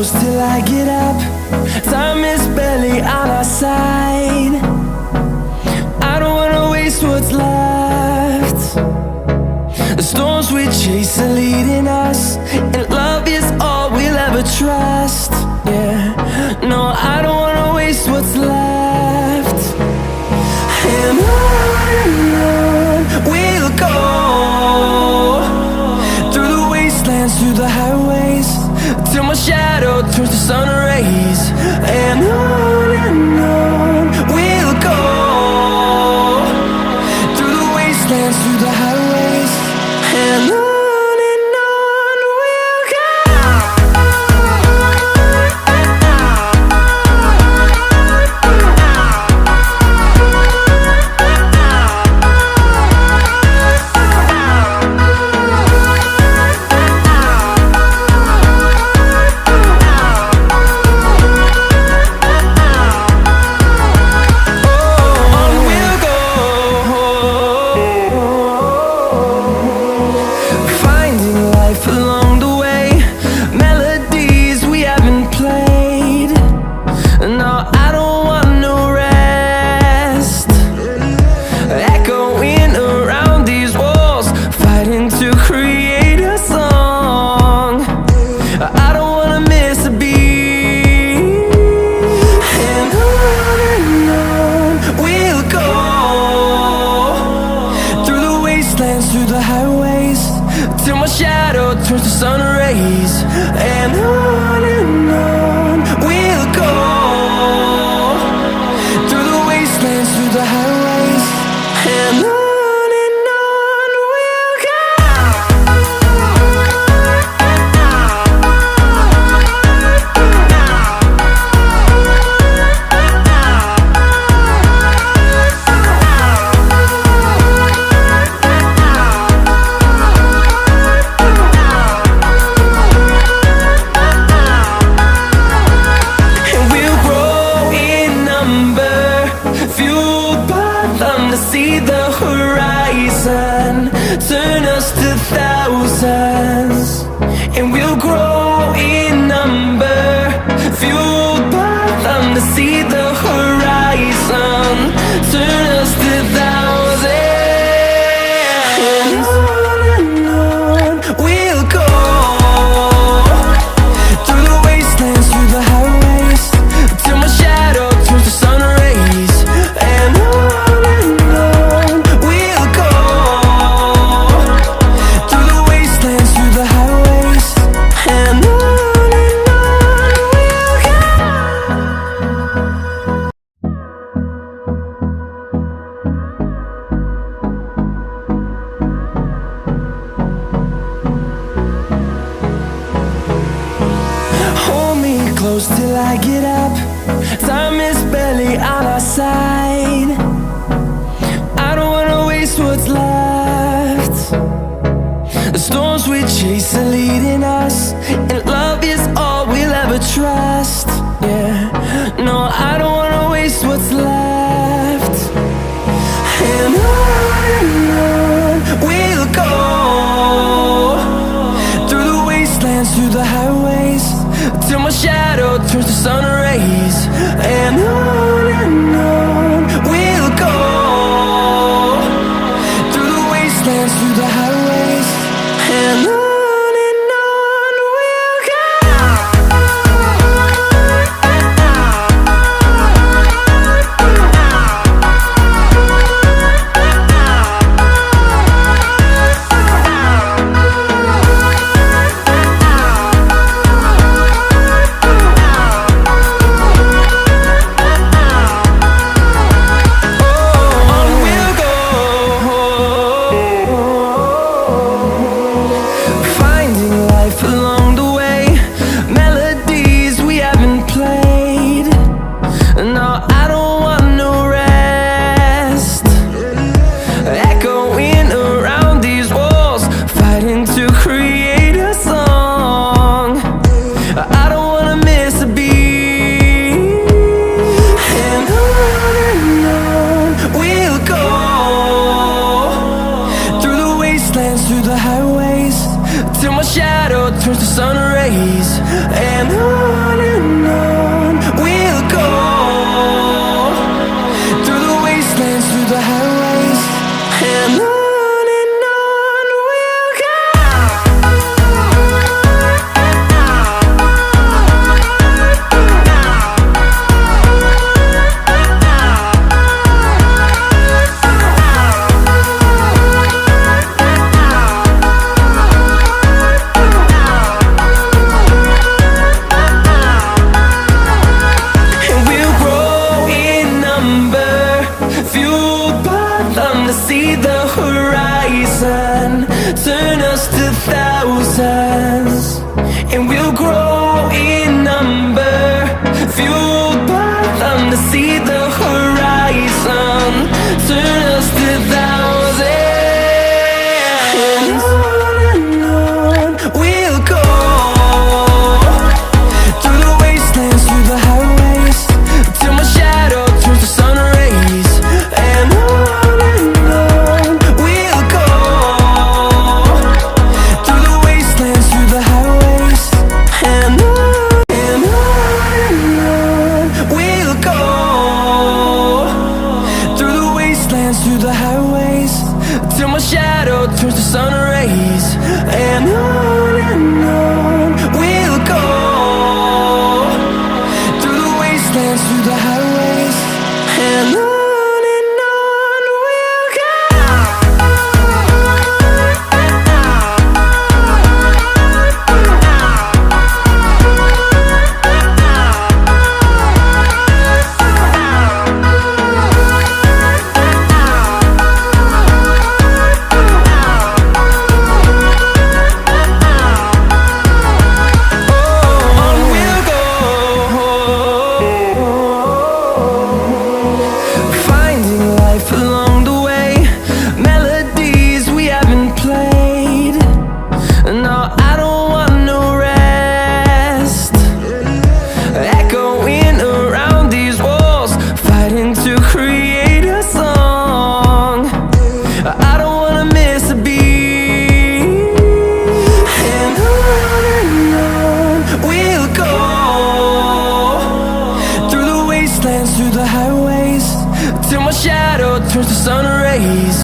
close till I get up. Time is barely on our side. I don't wanna waste what's left. The storms we chase are leading us, and love is all we'll ever trust. Yeah, no, I don't wanna waste what's left. And on we'll go, through the wastelands, through the highways, till my shadow turns to sun rays. And on we'll go, through the wastelands, through the highways, and on we'll go. Through the highways, till my shadow turns to sun rays. And on we'll go, through the wastelands, through the highways, and on we'll go. See the horizon turn us to thousands, and we'll grow in number, fueled by them. To see the horizon turn us to thousands, and on we'll go, through the wastelands, through the highways, till my shadow turns to sun rays. And close till I get up. Time is barely on our side. I don't wanna waste what's left. The storms we chase are leading us, and love is all we'll ever trust. Yeah, no, I don't wanna waste what's left. And on we'll go, through the wastelands, through the highways, till my shadow turns to sun rays. And on through the highways, till my shadow turns to sun rays. And on we'll go, through the wastelands, through the highways, and on.